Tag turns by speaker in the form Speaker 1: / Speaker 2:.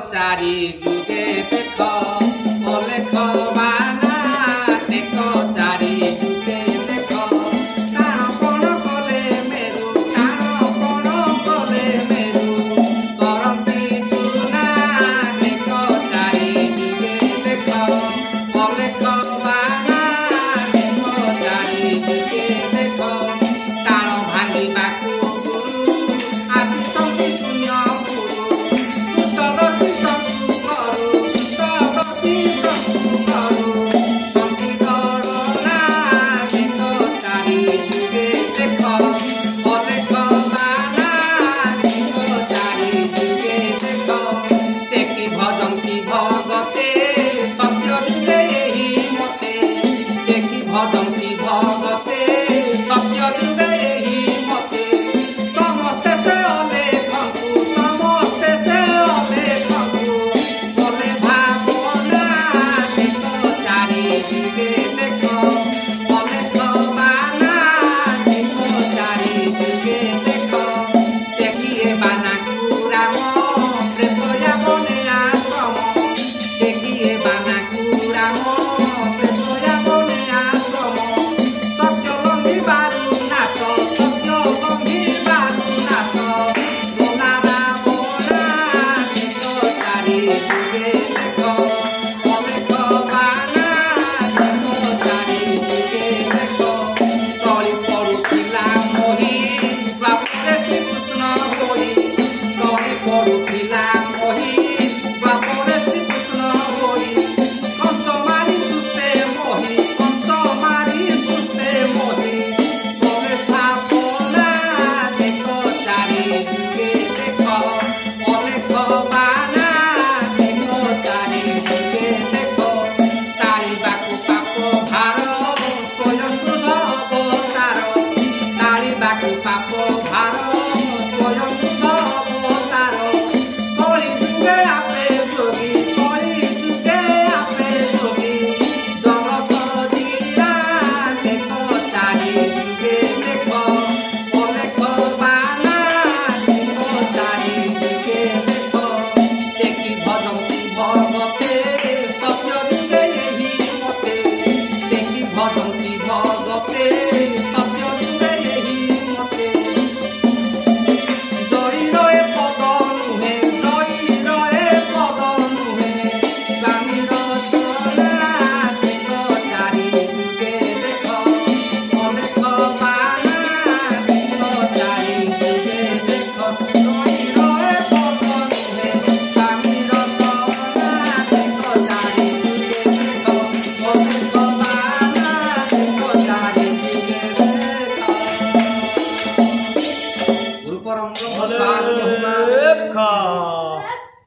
Speaker 1: चारि जुगे देख अलेख बाना टेक चारि जुगे देख टाण कोण कले मेरु टाण कोण कले मेरु करती चुना टेक चारि जुगे देख अलेख बाना टेक चारि जुगे देख टाण भांगिबाकु भजंती भगते सत्य जुगे ही मते समस्ते से अलेखु समस्ते से अलेखु बोले भावना देख चारि जुगे देख अलेख बाना देख चारि जुगे देख देखिए बाना राम प्रेतया बने आश्रम देखिए बाना राम परम